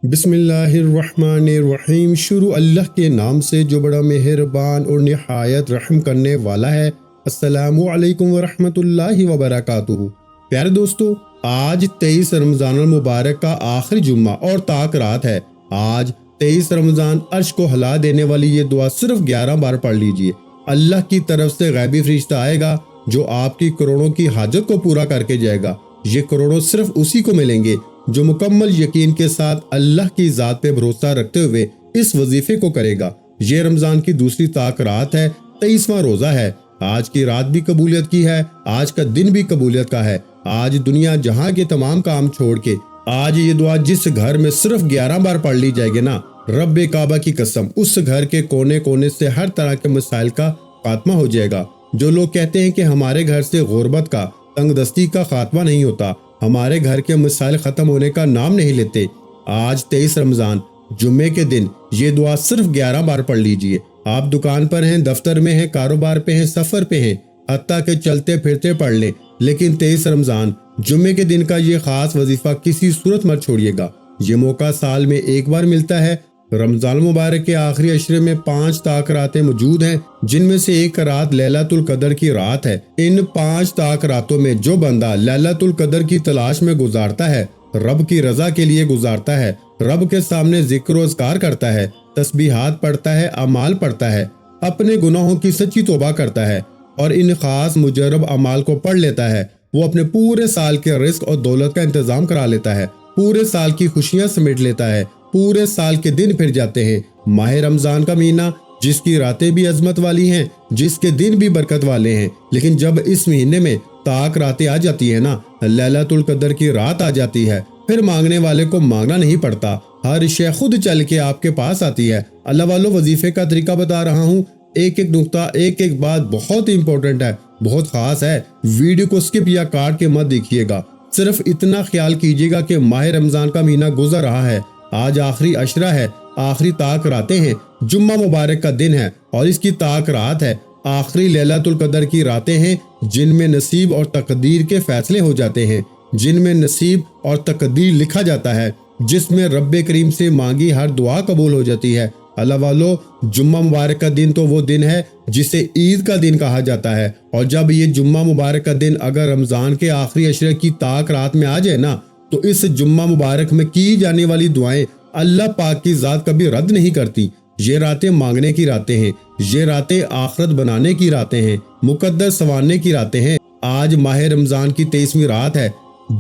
بسم اللہ الرحمن الرحیم۔ شروع اللہ کے نام سے جو بڑا مہربان اور نہایت رحم کرنے والا ہے۔ السلام علیکم ورحمۃ اللہ وبرکاتہ۔ پیارے دوستو، آج 23 رمضان المبارک کا آخری جمعہ اور طاق رات ہے۔ آج 23 رمضان عرش کو ہلا دینے والی یہ دعا صرف 11 بار پڑھ لیجئے۔ اللہ کی طرف سے غیبی فرشتہ آئے گا جو آپ کی کروڑوں کی حاجت کو پورا کر کے جائے گا۔ یہ کروڑوں صرف اسی کو ملیں گے جو مکمل یقین کے ساتھ اللہ کی ذات پہ بھروسہ رکھتے ہوئے اس وظیفے کو کرے گا۔ یہ رمضان کی دوسری طاق رات ہے، 23واں روزہ ہے۔ آج کی رات بھی قبولیت کی ہے، آج کا دن بھی قبولیت کا ہے۔ آج دنیا جہاں کے تمام کام چھوڑ کے آج یہ دعا جس گھر میں صرف 11 بار پڑھ لی جائے گی نا، رب کعبہ کی قسم، اس گھر کے کونے کونے سے ہر طرح کے مسائل کا خاتمہ ہو جائے گا۔ جو لوگ کہتے ہیں کہ ہمارے گھر سے غربت کا، تنگ دستی کا خاتمہ نہیں ہوتا، ہمارے گھر کے مسائل ختم ہونے کا نام نہیں لیتے، آج 23 رمضان جمعے کے دن یہ دعا صرف 11 بار پڑھ لیجئے۔ آپ دکان پر ہیں، دفتر میں ہیں، کاروبار پہ ہیں، سفر پہ ہیں، حتیٰ کہ چلتے پھرتے پڑھ لیں، لیکن 23 رمضان جمعے کے دن کا یہ خاص وظیفہ کسی صورت مت چھوڑیے گا۔ یہ موقع سال میں ایک بار ملتا ہے۔ رمضان المبارک کے آخری عشرے میں 5 طاق راتیں موجود ہیں، جن میں سے ایک رات لیلۃ القدر کی رات ہے۔ ان 5 طاق راتوں میں جو بندہ لیلۃ القدر کی تلاش میں گزارتا ہے، رب کی رضا کے لیے گزارتا ہے، رب کے سامنے ذکر و اذکار کرتا ہے، تسبیحات پڑھتا ہے، اعمال پڑھتا ہے، اپنے گناہوں کی سچی توبہ کرتا ہے اور ان خاص مجرب اعمال کو پڑھ لیتا ہے، وہ اپنے پورے سال کے رزق اور دولت کا انتظام کرا لیتا ہے، پورے سال کی خوشیاں سمیٹ لیتا ہے، پورے سال کے دن پھر جاتے ہیں۔ ماہ رمضان کا مہینہ جس کی راتیں بھی عظمت والی ہیں، جس کے دن بھی برکت والے ہیں، لیکن جب اس مہینے میں طاق راتیں آ جاتی ہیں نا، لیلۃ القدر کی رات آ جاتی ہے، پھر مانگنے والے کو مانگنا نہیں پڑتا، ہر شے خود چل کے آپ کے پاس آتی ہے۔ اللہ والو، وظیفے کا طریقہ بتا رہا ہوں، ایک ایک نقطہ، ایک ایک بات بہت امپورٹنٹ ہے، بہت خاص ہے۔ ویڈیو کو سکپ یا کاٹ کے مت دیکھیے گا، صرف اتنا خیال کیجیے گا کہ ماہ رمضان کا مہینہ گزر رہا ہے، آج آخری عشرہ ہے، آخری طاق راتیں ہیں، جمعہ مبارک کا دن ہے اور اس کی طاق رات ہے، آخری لیلۃ القدر کی راتیں ہیں جن میں نصیب اور تقدیر کے فیصلے ہو جاتے ہیں، جن میں نصیب اور تقدیر لکھا جاتا ہے، جس میں رب کریم سے مانگی ہر دعا قبول ہو جاتی ہے۔ اللہ والو، جمعہ مبارک کا دن تو وہ دن ہے جسے عید کا دن کہا جاتا ہے، اور جب یہ جمعہ مبارک کا دن اگر رمضان کے آخری عشرے کی طاق رات میں آ جائے نا، تو اس جمعہ مبارک میں کی جانے والی دعائیں اللہ پاک کی ذات کبھی رد نہیں کرتی۔ یہ راتیں مانگنے کی راتیں ہیں، یہ راتیں آخرت بنانے کی راتیں ہیں، مقدر سنوارنے کی راتیں ہیں۔ آج ماہ رمضان کی 23ویں رات ہے،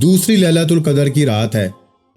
دوسری لیلۃ القدر کی رات ہے۔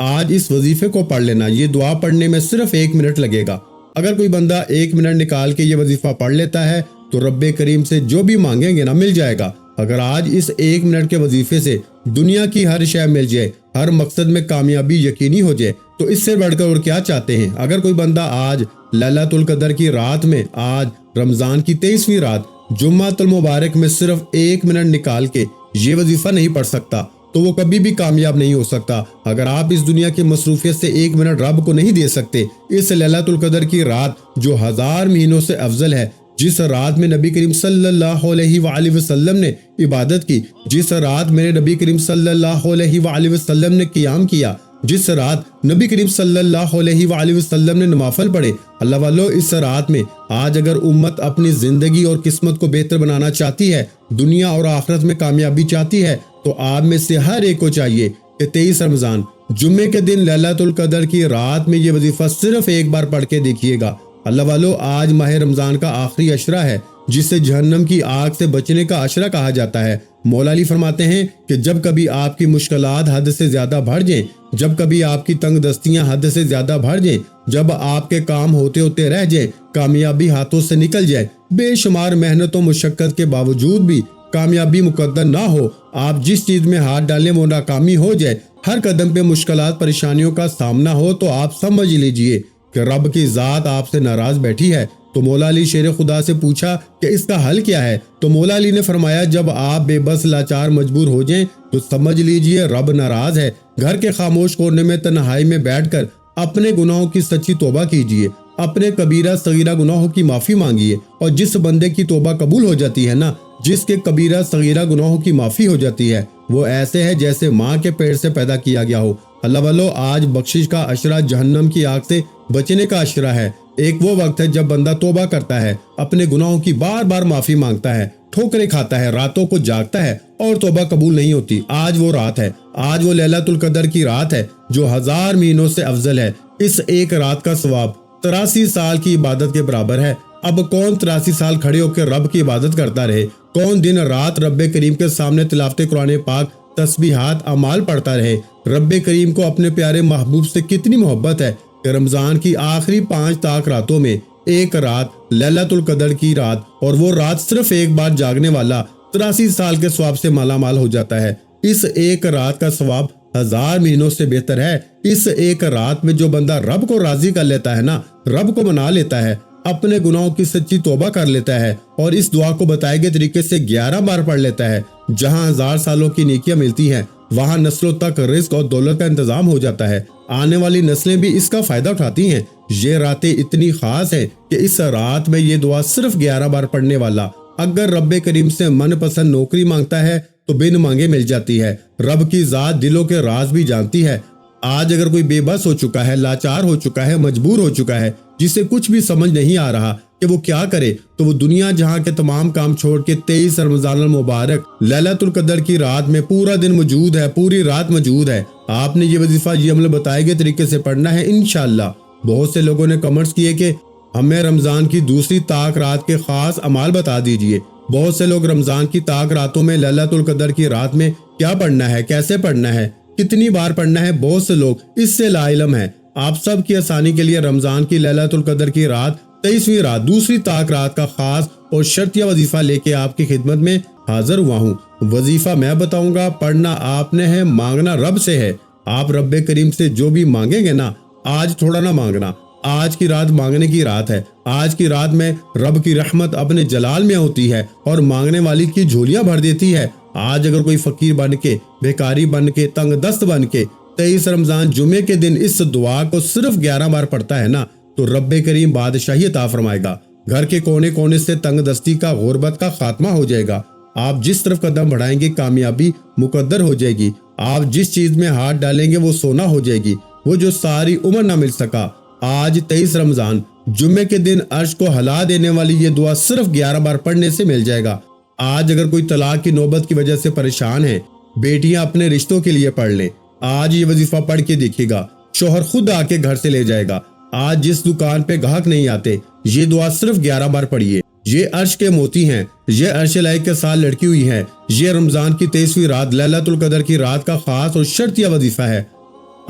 آج اس وظیفے کو پڑھ لینا، یہ دعا پڑھنے میں صرف 1 منٹ لگے گا۔ اگر کوئی بندہ 1 منٹ نکال کے یہ وظیفہ پڑھ لیتا ہے تو رب کریم سے جو بھی مانگیں گے نا، مل جائے گا۔ اگر آج اس 1 منٹ کے وظیفے سے دنیا کی ہر شے مل جائے، ہر مقصد میں کامیابی یقینی ہو جائے، تو اس سے بڑھ کر اور کیا چاہتے ہیں۔ اگر کوئی بندہ آج لیلۃ القدر کی رات میں، آج رمضان کی 23ویں رات جمعہ المبارک میں صرف 1 منٹ نکال کے یہ وظیفہ نہیں پڑھ سکتا، تو وہ کبھی بھی کامیاب نہیں ہو سکتا۔ اگر آپ اس دنیا کی مصروفیت سے 1 منٹ رب کو نہیں دے سکتے، اس لیلۃ القدر کی رات جو 1000 مہینوں سے افضل ہے، جس رات میں نبی کریم صلی اللہ علیہ وآلہ وسلم نے عبادت کی، جس رات میرے نبی کریم صلی اللہ علیہ وآلہ وسلم نے قیام کیا، جس رات نبی کریم صلی اللہ علیہ وآلہ وسلم نے نوافل پڑھے، اللہ والو، اس رات میں آج اگر امت اپنی زندگی اور قسمت کو بہتر بنانا چاہتی ہے، دنیا اور آخرت میں کامیابی چاہتی ہے، تو آپ میں سے ہر ایک کو چاہیے کہ 23 رمضان جمعے کے دن لیلۃ القدر کی رات میں یہ وظیفہ صرف 1 بار پڑھ کے دیکھیے گا۔ اللہ والو، آج ماہ رمضان کا آخری عشرہ ہے جسے جہنم کی آگ سے بچنے کا عشرہ کہا جاتا ہے۔ مولا علی فرماتے ہیں کہ جب کبھی آپ کی مشکلات حد سے زیادہ بڑھ جائیں، جب کبھی آپ کی تنگ دستیاں حد سے زیادہ بڑھ جائیں، جب آپ کے کام ہوتے ہوتے رہ جائیں، کامیابی ہاتھوں سے نکل جائے، بے شمار محنت و مشقت کے باوجود بھی کامیابی مقدر نہ ہو، آپ جس چیز میں ہاتھ ڈالیں وہ ناکامی ہو جائے، ہر قدم پہ مشکلات پریشانیوں کا سامنا ہو، تو آپ سمجھ لیجئے کہ رب کی ذات آپ سے ناراض بیٹھی ہے۔ تو مولا علی شیر خدا سے پوچھا کہ اس کا حل کیا ہے؟ تو مولا علی نے فرمایا، جب آپ بے بس لاچار مجبور ہو جائیں تو سمجھ لیجئے رب ناراض ہے۔ گھر کے خاموش کونے میں تنہائی میں بیٹھ کر اپنے گناہوں کی سچی توبہ کیجئے، اپنے کبیرہ صغیرہ گناہوں کی معافی مانگیے، اور جس بندے کی توبہ قبول ہو جاتی ہے نا، جس کے کبیرہ صغیرہ گناہوں کی معافی ہو جاتی ہے، وہ ایسے ہے جیسے ماں کے پیٹ سے پیدا کیا گیا ہو۔ اللہ والو، آج بخشش کا عشرہ جہنم کی آگ سے بچنے کا عشرہ ہے۔ ایک وہ وقت ہے جب بندہ توبہ کرتا ہے، اپنے گناہوں کی بار بار معافی مانگتا ہے، ٹھوکریں کھاتا ہے، راتوں کو جاگتا ہے اور توبہ قبول نہیں ہوتی۔ آج وہ رات ہے، آج وہ لیلۃ القدر کی رات ہے جو 1000 مہینوں سے افضل ہے۔ اس ایک رات کا ثواب 83 سال کی عبادت کے برابر ہے۔ اب کون 83 سال کھڑے ہو کے رب کی عبادت کرتا رہے؟ کون دن رات رب کریم کے سامنے تلاوت قرآن پاک، تسبیحات، اعمال پڑھتا رہے؟ رب کریم کو اپنے پیارے محبوب سے کتنی محبت ہے کہ رمضان کی آخری 5 تاک راتوں میں ایک رات لیلۃ القدر کی رات، اور وہ رات صرف ایک بار جاگنے والا 83 سال کے ثواب سے مالا مال ہو جاتا ہے۔ اس ایک رات کا ثواب 1000 مہینوں سے بہتر ہے۔ اس ایک رات میں جو بندہ رب کو راضی کر لیتا ہے نا، رب کو منا لیتا ہے، اپنے گناہوں کی سچی توبہ کر لیتا ہے اور اس دعا کو بتائے گئے طریقے سے 11 بار پڑھ لیتا ہے، جہاں 1000 سالوں کی نیکیاں ملتی ہیں، وہاں نسلوں تک رزق اور دولت کا انتظام ہو جاتا ہے۔ آنے والی نسلیں بھی اس کا فائدہ اٹھاتی ہیں۔ یہ راتیں اتنی خاص ہیں کہ اس رات میں یہ دعا صرف 11 بار پڑھنے والا اگر رب کریم سے من پسند نوکری مانگتا ہے تو بن مانگے مل جاتی ہے۔ رب کی ذات دلوں کے راز بھی جانتی ہے۔ آج اگر کوئی بے بس ہو چکا ہے، لاچار ہو چکا ہے، مجبور ہو چکا ہے، جسے کچھ بھی سمجھ نہیں آ رہا کہ وہ کیا کرے، تو وہ دنیا جہاں کے تمام کام چھوڑ کے 23 رمضان المبارک لیلۃ القدر کی رات میں پورا دن موجود ہے، پوری رات موجود ہے۔ آپ نے یہ وظیفہ، یہ عمل بتائے گئے طریقے سے پڑھنا ہے انشاءاللہ۔ بہت سے لوگوں نے کمنٹس کیے کہ ہمیں رمضان کی دوسری تاک رات کے خاص اعمال بتا دیجئے۔ بہت سے لوگ رمضان کی تاک راتوں میں لیلۃ القدر کی رات میں کیا پڑھنا ہے، کیسے پڑھنا ہے، کتنی بار پڑھنا ہے، بہت سے لوگ اس سے لا علم ہیں۔ آپ سب کی آسانی کے لیے رمضان کی لیلۃ القدر کی رات 23ویں رات، دوسری تاک رات کا خاص اور شرطیہ وظیفہ لے کے آپ کی خدمت میں حاضر ہوا ہوں۔ وظیفہ میں بتاؤں گا، پڑھنا آپ نے ہے، مانگنا رب سے ہے۔ آپ رب کریم سے جو بھی مانگیں گے نا، آج تھوڑا نہ مانگنا، آج کی رات مانگنے کی رات ہے۔ آج کی رات میں رب کی رحمت اپنے جلال میں ہوتی ہے اور مانگنے والی کی جھولیاں بھر دیتی ہے۔ آج اگر کوئی فقیر بن کے، بھیکاری بن کے، تنگ دست بن کے 23 رمضان جمعے کے دن اس دعا کو صرف 11 بار پڑھتا ہے نا، تو رب کریم بادشاہی عطا فرمائے گا۔ گھر کے کونے کونے سے تنگ دستی کا، غربت کا خاتمہ ہو جائے گا۔ آپ جس طرف قدم بڑھائیں گے کامیابی مقدر ہو جائے گی۔ آپ جس چیز میں ہاتھ ڈالیں گے وہ سونا ہو جائے گی، وہ جو ساری عمر نہ مل سکا۔ آج 23 رمضان جمعے کے دن عرش کو ہلا دینے والی یہ دعا صرف 11 بار پڑھنے سے مل جائے گا۔ آج اگر کوئی طلاق کی نوبت کی وجہ سے پریشان ہے، بیٹیاں اپنے رشتوں کے لیے پڑھ لیں۔ آج یہ وظیفہ پڑھ کے دیکھیے گا، شوہر خود آ کے گھر سے لے جائے گا۔ آج جس دکان پہ گاہک نہیں آتے، یہ دعا صرف 11 بار پڑھیے۔ یہ عرش کے موتی ہیں، یہ عرش لائق کے ساتھ لڑکی ہوئی ہیں۔ یہ رمضان کی 23ویں رات لیلۃ القدر کی رات کا خاص اور شرطیہ وظیفہ ہے۔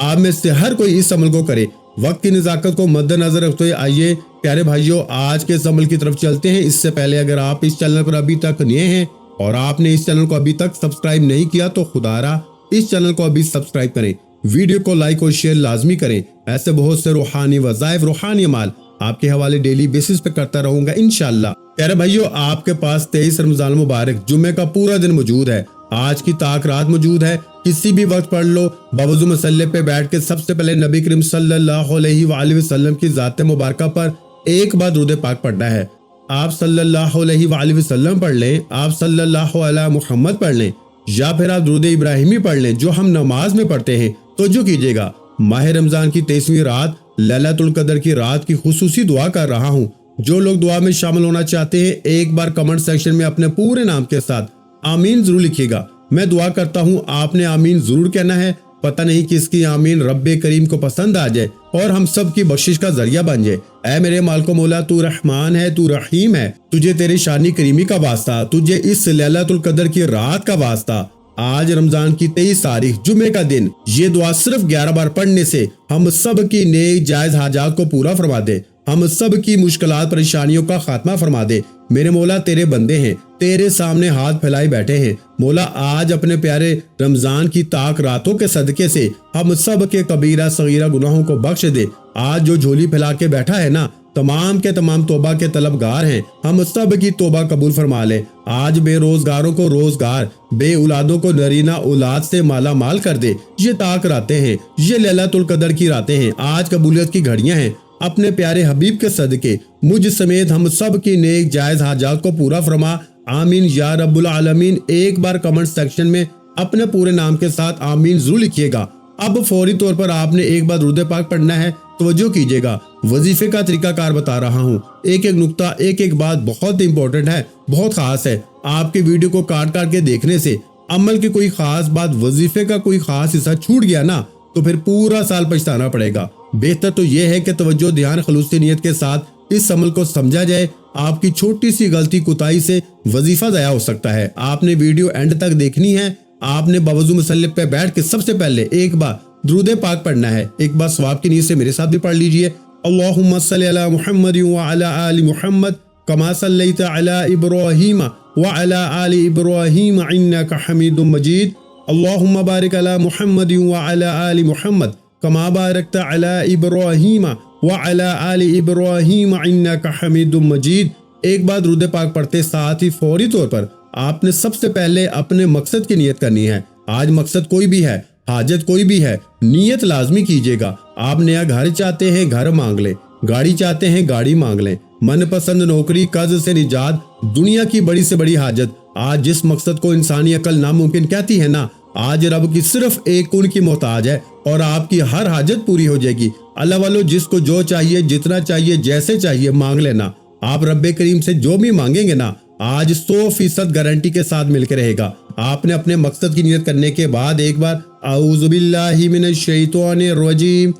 آپ میں سے ہر کوئی اس عمل کو کرے۔ وقت کی نزاکت کو مد نظر رکھتے ہوئے آئیے پیارے بھائیوں، آج کے اس عمل کی طرف چلتے ہیں۔ اس سے پہلے اگر آپ اس چینل پر ابھی تک نئے ہیں اور آپ نے اس چینل کو ابھی تک سبسکرائب نہیں کیا تو خدا را اس چینل کو ابھی سبسکرائب کریں، ویڈیو کو لائک اور شیئر لازمی کریں۔ ایسے بہت سے روحانی وظائف، روحانی عمال آپ کے حوالے ڈیلی بیسس پہ کرتا رہوں گا انشاءاللہ۔ پیارے بھائیوں، آپ کے پاس 23 رمضان مبارک جمعے کا پورا دن موجود ہے۔ آج کی تاک رات موجود ہے، کسی بھی وقت پڑھ لو۔ باوضو مسلے پہ بیٹھ کے سب سے پہلے نبی کریم صلی اللہ علیہ وآلہ وسلم کی ذات مبارکہ پر ایک بار درود پاک پڑھنا ہے۔ آپ صلی اللہ علیہ وآلہ وسلم پڑھ لیں، آپ صلی اللہ علیہ محمد پڑھ لیں، یا پھر آپ درود ابراہیمی پڑھ لیں جو ہم نماز میں پڑھتے ہیں۔ توجہ کیجیے گا، ماہ رمضان کی 23ویں رات لیلۃ القدر کی رات کی خصوصی دعا کر رہا ہوں۔ جو لوگ دعا میں شامل ہونا چاہتے ہیں، ایک بار کمنٹ سیکشن میں اپنے پورے نام کے ساتھ آمین ضرور لکھیے گا۔ میں دعا کرتا ہوں آپ نے آمین ضرور کہنا ہے۔ پتہ نہیں کس کی آمین رب کریم کو پسند آ جائے اور ہم سب کی بخشش کا ذریعہ بن جائے۔ اے میرے مالک و مولا، تو رحمان ہے، تو رحیم ہے، تجھے تیری شانی کریمی کا واسطہ، تجھے اس لیلۃ القدر کی رات کا واسطہ۔ آج رمضان کی 23 تاریخ جمعے کا دن، یہ دعا صرف 11 بار پڑھنے سے ہم سب کی نیک جائز حاجات کو پورا فرما دے، ہم سب کی مشکلات پریشانیوں کا خاتمہ فرما دے۔ میرے مولا تیرے بندے ہیں، تیرے سامنے ہاتھ پھیلائے بیٹھے ہیں۔ مولا آج اپنے پیارے رمضان کی تاک راتوں کے صدقے سے ہم سب کے کبیرہ صغیرہ گناہوں کو بخش دے۔ آج جو جھولی پھیلا کے بیٹھا ہے نا، تمام کے تمام توبہ کے طلبگار ہیں، ہم سب کی توبہ قبول فرما لے۔ آج بے روزگاروں کو روزگار، بے اولادوں کو نرینہ اولاد سے مالا مال کر دے۔ یہ تاک راتیں ہیں، یہ لیلۃ القدر کی راتیں ہیں، آج قبولیت کی گھڑیاں ہیں۔ اپنے پیارے حبیب کے صدقے مجھ سمیت ہم سب کی نیک جائز حاجات کو پورا فرما، آمین یا رب العالمین۔ ایک بار کمنٹ سیکشن میں اپنے پورے نام کے ساتھ آمین ضرور لکھیے گا۔ اب فوری طور پر آپ نے ایک بار درود پاک پڑھنا ہے۔ توجہ کیجیے گا، وظیفے کا طریقہ کار بتا رہا ہوں، ایک ایک نقطہ، ایک ایک بات بہت امپورٹنٹ ہے، بہت خاص ہے۔ آپ کی ویڈیو کو کاٹ کاٹ کے دیکھنے سے عمل کی کوئی خاص بات، وظیفے کا کوئی خاص حصہ چھوٹ گیا نا تو پھر پورا سال پچھتانا پڑے گا۔ بہتر تو یہ ہے کہ توجہ، دھیان، خلوص نیت کے ساتھ اس عمل کو سمجھا جائے۔ آپ کی چھوٹی سی غلطی، کوتاہی سے وظیفہ ضائع ہو سکتا ہے۔ آپ نے ویڈیو اینڈ تک دیکھنی ہے۔ آپ نے باوضو مصلی پہ بیٹھ کے سب سے پہلے ایک بار درود پاک پڑھنا ہے۔ ایک بار ثواب کی نیت سے میرے ساتھ بھی پڑھ لیجئے۔ اللہم صلی علی محمد وعلی آل محمد کما صلیت علی ابراہیم وعلی آل ابراہیم انک حمید مجید۔ اللہم بارک علی محمد وعلی آل محمد کما بارکت علی ابراہیم وعلی آل ابراہیم انک حمید مجید۔ ایک بار درود پاک پڑھتے ساتھ ہی فوری طور پر آپ نے سب سے پہلے اپنے مقصد کی نیت کرنی ہے۔ آج مقصد کوئی بھی ہے، حاجت کوئی بھی ہے، نیت لازمی کیجیے گا۔ آپ نیا گھر چاہتے ہیں، گھر مانگ لیں، گاڑی چاہتے ہیں، گاڑی مانگ لیں، من پسند نوکری، قرض سے نجات، دنیا کی بڑی سے بڑی حاجت، آج جس مقصد کو انسانی عقل ناممکن کہتی ہے نا، آج رب کی صرف ایک کن کی محتاج ہے اور آپ کی ہر حاجت پوری ہو جائے گی۔ اللہ والو، جس کو جو چاہیے، جتنا چاہیے، جیسے چاہیے مانگ لینا۔ آپ رب کریم سے جو بھی مانگیں گے نا، آج 100% گارنٹی کے ساتھ مل کے رہے گا۔ آپ نے اپنے مقصد کی نیت کرنے کے بعد ایک بار اعوذ باللہ من الشیطان الرجیم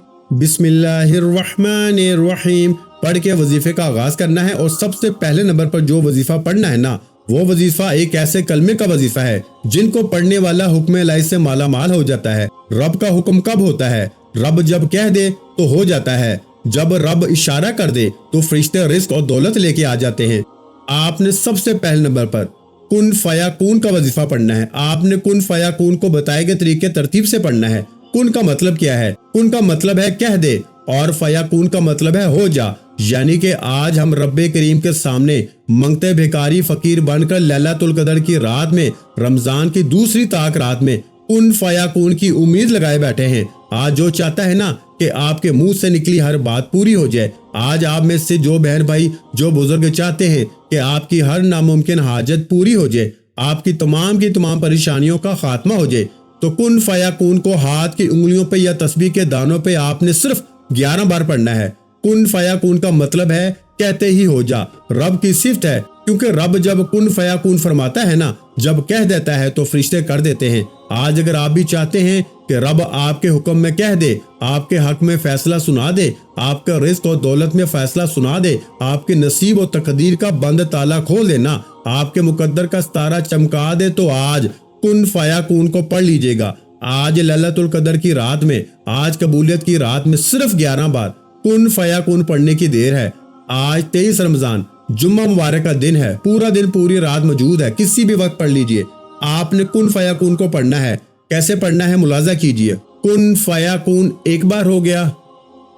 بسم اللہ الرحمن الرحیم پڑھ کے وظیفے کا آغاز کرنا ہے۔ اور سب سے پہلے نمبر پر جو وظیفہ پڑھنا ہے نا، وہ وظیفہ ایک ایسے کلمے کا وظیفہ ہے جن کو پڑھنے والا حکم الہی سے مالا مال ہو جاتا ہے۔ رب کا حکم کب ہوتا ہے؟ رب جب کہہ دے تو ہو جاتا ہے، جب رب اشارہ کر دے تو فرشتے رزق اور دولت لے کے آ جاتے ہیں۔ آپ نے سب سے پہلے نمبر پر کن فیکون کا وظیفہ پڑھنا ہے۔ آپ نے کن فیکون کو بتائے گئے طریقے ترتیب سے پڑھنا ہے۔ کن کا مطلب کیا ہے؟ کن کا مطلب ہے کہہ دے، اور فیکون کا مطلب ہے ہو جا۔ یعنی کہ آج ہم رب کریم کے سامنے منگتے بھیکاری فقیر بن کر لیلۃ القدر کی رات میں، رمضان کی دوسری طاق رات میں کن فیکون کی امید لگائے بیٹھے ہیں۔ آج جو چاہتا ہے نا کہ آپ کے منہ سے نکلی ہر بات پوری ہو جائے، آج آپ میں سے جو بہن بھائی، جو بزرگ چاہتے ہیں کہ آپ کی ہر ناممکن حاجت پوری ہو جائے، آپ کی تمام پریشانیوں کا خاتمہ ہو جائے، تو کن فیکون کو ہاتھ کی انگلیوں پہ یا تسبیح کے دانوں پہ آپ نے صرف 11 بار پڑھنا ہے۔ کن فیکون کا مطلب ہے کہتے ہی ہو جا۔ رب کی صفت ہے، کیونکہ رب جب کن فیکون فرماتا ہے نا، جب کہہ دیتا ہے تو فرشتے کر دیتے ہیں۔ آج اگر آپ بھی چاہتے ہیں کہ رب آپ کے حکم میں کہہ دے، آپ کے حق میں فیصلہ سنا دے، آپ کا رزق اور دولت میں فیصلہ سنا دے، آپ کے نصیب و تقدیر کا بند تالا کھول دینا، آپ کے مقدر کا ستارہ چمکا دے، تو آج کن فیکون کو پڑھ لیجئے گا۔ آج لیلۃ القدر کی رات میں، آج قبولیت کی رات میں صرف 11 بار کن فیکون پڑھنے کی دیر ہے۔ آج 23 رمضان جمعہ مبارک کا دن ہے، پورا دن پوری رات موجود ہے، کسی بھی وقت پڑھ لیجئے۔ آپ نے کن فیکون کو پڑھنا ہے۔ کیسے پڑھنا ہے ملاحظہ کیجئے۔ کن فیکون ایک بار ہو گیا،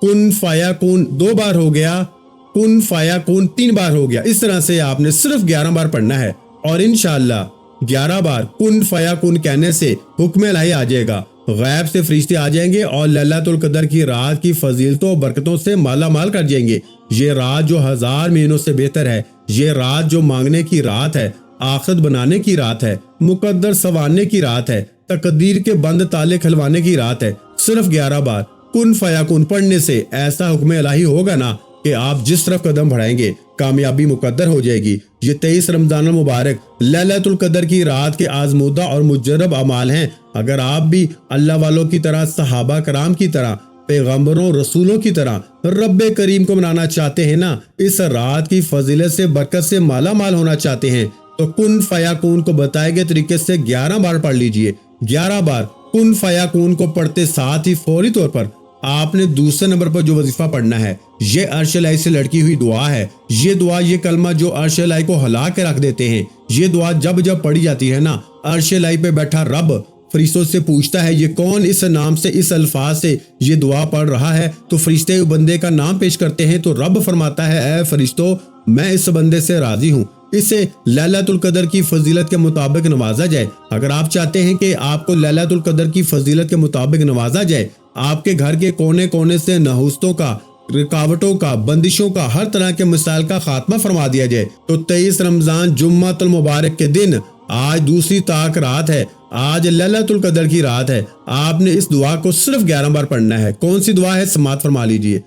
کن فیکون 2 بار ہو گیا، کن فیکون 3 بار ہو گیا۔ اس طرح سے آپ نے صرف 11 بار پڑھنا ہے، اور انشاءاللہ 11 بار کن فیکون کہنے سے حکم الہی آ جائے گا، غیب سے فرشتے آ جائیں گے اور لیلۃ القدر کی رات کی فضیلتوں اور برکتوں سے مالا مال کر جائیں گے۔ یہ رات جو 1000 مہینوں سے بہتر ہے، یہ رات جو مانگنے کی رات ہے، آخرت بنانے کی رات ہے، مقدر سنوارنے کی رات ہے، تقدیر کے بند تالے کھلوانے کی رات ہے۔ صرف 11 بار کن فیکون پڑھنے سے ایسا حکم الہی ہوگا نا کہ آپ جس طرف قدم بڑھائیں گے کامیابی مقدر ہو جائے گی۔ یہ 23 رمضان المبارک لیلۃ القدر کی رات کے آزمودہ اور مجرب اعمال ہیں۔ اگر آپ بھی اللہ والوں کی طرح، صحابہ کرام کی طرح، پیغمبروں رسولوں کی طرح رب کریم کو منانا چاہتے ہیں نا، اس رات کی فضیلت سے، برکت سے مالا مال ہونا چاہتے ہیں، تو کن فیکون کو بتائے گئے طریقے سے 11 بار پڑھ لیجئے۔ 11 بار کن فیکون کو پڑھتے ساتھ ہی فوری طور پر آپ نے دوسرے نمبر پر جو وظیفہ پڑھنا ہے، یہ عرش الہی سے لڑکی ہوئی دعا ہے۔ یہ دعا، یہ کلمہ جو عرش الہی کو ہلا کے رکھ دیتے ہیں، یہ دعا جب پڑھی جاتی ہے نا، عرش الہی پہ بیٹھا رب فرشتوں سے پوچھتا ہے یہ کون اس نام سے، اس الفاظ سے یہ دعا پڑھ رہا ہے، تو فرشتے بندے کا نام پیش کرتے ہیں، تو رب فرماتا ہے اے فرشتوں، میں اس بندے سے راضی ہوں، اسے لیلۃ القدر کی فضیلت کے مطابق نوازا جائے۔ اگر آپ چاہتے ہیں کہ آپ کو لیلۃ القدر کی فضیلت کے مطابق نوازا جائے، آپ کے گھر کے کونے کونے سے نحوستوں کا، رکاوٹوں کا، بندشوں کا، ہر طرح کے مسائل کا خاتمہ فرما دیا جائے، تو 23 رمضان جمعہ المبارک کے دن، آج دوسری طاق رات ہے، آج لیلۃ القدر کی رات ہے، آپ نے اس دعا کو صرف 11 بار پڑھنا ہے۔ کون سی دعا ہے؟ سماعت فرما لیجئے۔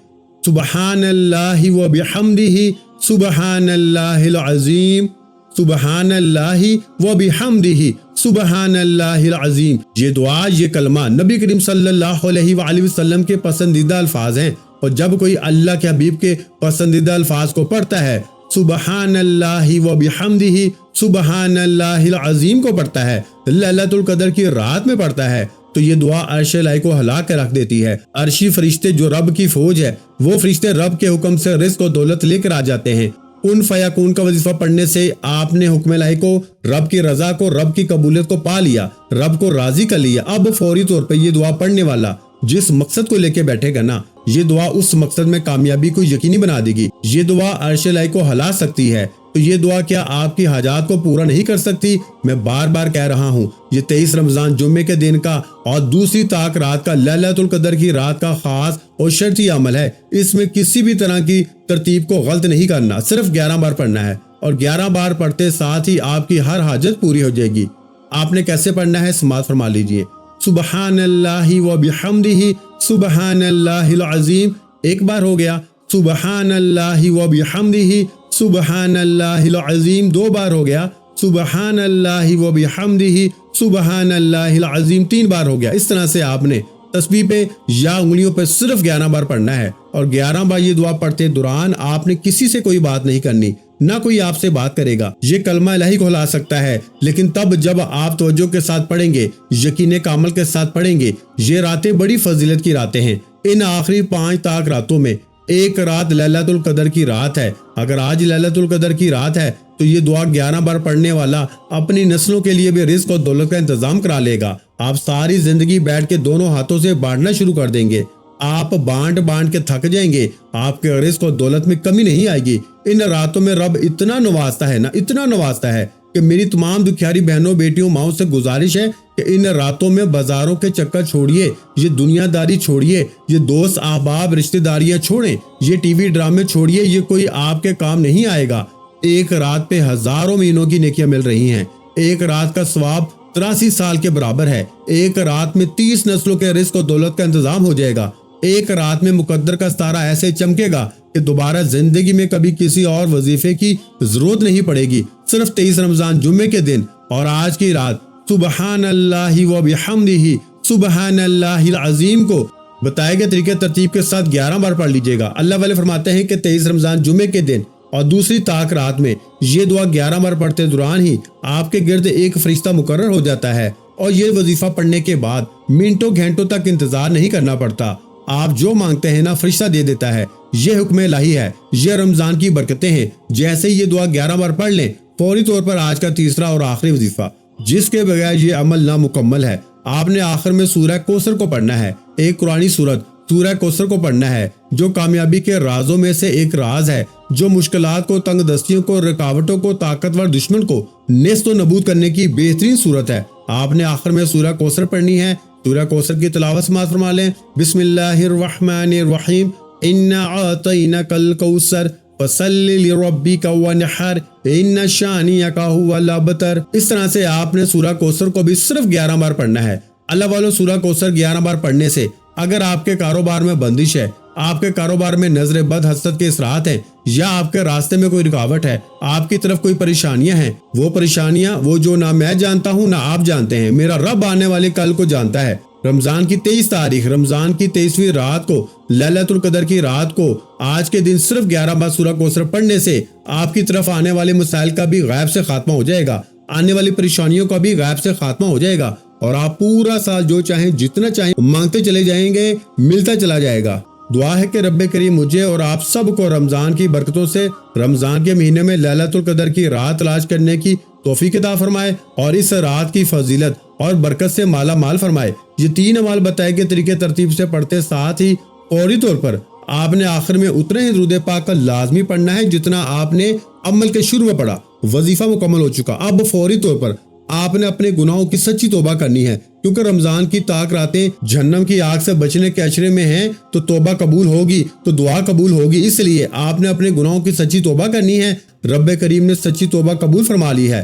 سبحان اللہ و بحمدہ، سبحان اللہ العظیم، سبحان اللہ و بحمدہ، سبحان اللہ العظیم۔ یہ دعا، یہ کلمہ نبی کریم صلی اللہ علیہ وآلہ وسلم کے پسندیدہ الفاظ ہیں، اور جب کوئی اللہ کے حبیب کے پسندیدہ الفاظ کو پڑھتا ہے، سبحان اللہ و بحمدہ، سبحان اللہ العظیم کو پڑھتا ہے، لیلۃ القدر کی رات میں پڑھتا ہے، تو یہ دعا عرش الہی کو ہلا کے رکھ دیتی ہے۔ عرشی فرشتے جو رب کی فوج ہے، وہ فرشتے رب کے حکم سے رزق و دولت لے کر آ جاتے ہیں۔ کن فیکون کا وظیفہ پڑھنے سے آپ نے حکم الہی کو، رب کی رضا کو، رب کی قبولیت کو پا لیا، رب کو راضی کر لیا۔ اب فوری طور پہ یہ دعا پڑھنے والا جس مقصد کو لے کے بیٹھے گا نا، یہ دعا اس مقصد میں کامیابی کو یقینی بنا دے گی۔ یہ دعا عرش الہی کو ہلا سکتی ہے، تو یہ دعا کیا آپ کی حاجات کو پورا نہیں کر سکتی؟ میں بار بار کہہ رہا ہوں، یہ 23 رمضان جمعے کے دن کا اور دوسری طاق رات کا، لیلۃ القدر کی رات کا خاص اور شرطی عمل ہے۔ اس میں کسی بھی طرح کی ترتیب کو غلط نہیں کرنا، صرف 11 بار پڑھنا ہے، اور 11 بار پڑھتے ساتھ ہی آپ کی ہر حاجت پوری ہو جائے گی۔ آپ نے کیسے پڑھنا ہے؟ سماعت فرما لیجئے۔ سبحان اللہ و بحمدہ، سبحان اللہ العظیم، ایک بار ہو گیا۔ سبحان اللہ و بحمدہ، سبحان اللہ العظیم، 2 بار ہو گیا۔ سبحان اللہ و بحمدہ، سبحان اللہ العظیم، 3 بار ہو گیا۔ اس طرح سے آپ نے تسبیح پہ یا انگلیوں پہ صرف 11 بار پڑھنا ہے، اور 11 بار یہ دعا پڑھتے دوران آپ نے کسی سے کوئی بات نہیں کرنی، نہ کوئی آپ سے بات کرے گا۔ یہ کلمہ الہی کو ہلا سکتا ہے، لیکن تب جب آپ توجہ کے ساتھ پڑھیں گے، یقین کامل کے ساتھ پڑھیں گے۔ یہ راتیں بڑی فضیلت کی راتیں ہیں۔ ان آخری 5 طاق راتوں میں ایک رات لیلۃ القدر کی رات ہے۔ اگر آج لیلۃ القدر کی رات ہے تو یہ دعا 11 بار پڑھنے والا اپنی نسلوں کے لیے بھی رزق اور دولت کا انتظام کرا لے گا۔ آپ ساری زندگی بیٹھ کے دونوں ہاتھوں سے بانٹنا شروع کر دیں گے۔ آپ بانٹ بانٹ کے تھک جائیں گے، آپ کے رزق اور دولت میں کمی نہیں آئے گی۔ ان راتوں میں رب اتنا نوازتا ہے نا، اتنا نوازتا ہے کہ میری تمام دکھیاری بہنوں، بیٹیوں، ماؤں سے گزارش ہے کہ ان راتوں میں بازاروں کے چکر چھوڑیے، یہ دنیا داری چھوڑیے، یہ دوست احباب رشتہ داریاں چھوڑیں، یہ ٹی وی ڈرامے چھوڑیے، یہ کوئی آپ کے کام نہیں آئے گا۔ ایک رات پہ ہزاروں مہینوں کی نیکیاں مل رہی ہیں۔ ایک رات کا ثواب 83 سال کے برابر ہے۔ ایک رات میں 30 نسلوں کے رزق و دولت کا انتظام ہو جائے گا۔ ایک رات میں مقدر کا ستارہ ایسے چمکے گا کہ دوبارہ زندگی میں کبھی کسی اور وظیفے کی ضرورت نہیں پڑے گی۔ صرف 23 رمضان جمعے کے دن اور آج کی رات سبحان اللہ و بحمدہ، سبحان اللہ العظیم کو بتائے گئے طریقے ترتیب کے ساتھ 11 بار پڑھ لیجئے گا۔ اللہ والے فرماتے ہیں کہ 23 رمضان جمعے کے دن اور دوسری طاق رات میں یہ دعا 11 بار پڑھتے دوران ہی آپ کے گرد ایک فرشتہ مقرر ہو جاتا ہے، اور یہ وظیفہ پڑھنے کے بعد منٹوں گھنٹوں تک انتظار نہیں کرنا پڑتا۔ آپ جو مانگتے ہیں نا، فرشتہ دے دیتا ہے۔ یہ حکم الہی ہے، یہ رمضان کی برکتیں ہیں۔ جیسے یہ دعا 11 بار پڑھ لیں، فوری طور پر آج کا تیسرا اور آخری وظیفہ، جس کے بغیر یہ عمل نامکمل ہے، آپ نے آخر میں سورہ کوثر کو پڑھنا ہے۔ ایک قرآنی سورت سورہ کوثر کو پڑھنا ہے، جو کامیابی کے رازوں میں سے ایک راز ہے، جو مشکلات کو، تنگ دستیوں کو، رکاوٹوں کو، طاقتور دشمن کو نیست و نابود کرنے کی بہترین صورت ہے۔ آپ نے آخر میں سورہ کوثر پڑھنی ہے۔ سورہ کوثر کی تلاوت سماعت فرما لیں۔ بسم اللہ الرحمن الرحیم، انا اعطیناک الکوثر فصل لربک وانحر ان شانئک ھو الابتر۔ اس طرح سے آپ نے سورہ کوثر کو بھی صرف 11 بار پڑھنا ہے۔ اللہ والو، سورہ کوثر 11 بار پڑھنے سے اگر آپ کے کاروبار میں بندش ہے، آپ کے کاروبار میں نظر بد حسد کے اثرات ہیں، یا آپ کے راستے میں کوئی رکاوٹ ہے، آپ کی طرف کوئی پریشانیاں ہیں، وہ پریشانیاں وہ جو نہ میں جانتا ہوں نہ آپ جانتے ہیں، میرا رب آنے والے کل کو جانتا ہے۔ رمضان کی 23 تاریخ، رمضان کی 23ویں رات کو، لیلۃ القدر کی رات کو، آج کے دن صرف 11 بار سورہ کوثر پڑھنے سے آپ کی طرف آنے والے مسائل کا بھی غیب سے خاتمہ ہو جائے گا، آنے والی پریشانیوں کا بھی غیب سے خاتمہ ہو جائے گا، اور آپ پورا سال جو چاہیں جتنا چاہیں مانگتے چلے جائیں گے، ملتا چلا جائے گا۔ دعا ہے کہ رب کریم مجھے اور آپ سب کو رمضان کی برکتوں سے رمضان کے مہینے میں لیلۃ القدر کی رات تلاش کرنے کی توفیق عطا فرمائے، اور اس رات کی فضیلت اور برکت سے مالا مال فرمائے۔ یہ 3 اعمال بتائے گئے طریقے ترتیب سے پڑھتے ساتھ ہی فوری طور پر آپ نے آخر میں اتنا ہی درود پاک کا لازمی پڑھنا ہے جتنا آپ نے عمل کے شروع میں پڑھا۔ وظیفہ مکمل ہو چکا، اب فوری طور پر آپ نے اپنے گناہوں کی سچی توبہ کرنی ہے، کیونکہ رمضان کی طاق راتیں جہنم کی آگ سے بچنے کے اشرے میں ہیں، تو توبہ قبول ہوگی تو دعا قبول ہوگی۔ اس لیے آپ نے اپنے گناہوں کی سچی توبہ کرنی ہے۔ رب کریم نے سچی توبہ قبول فرما لی ہے۔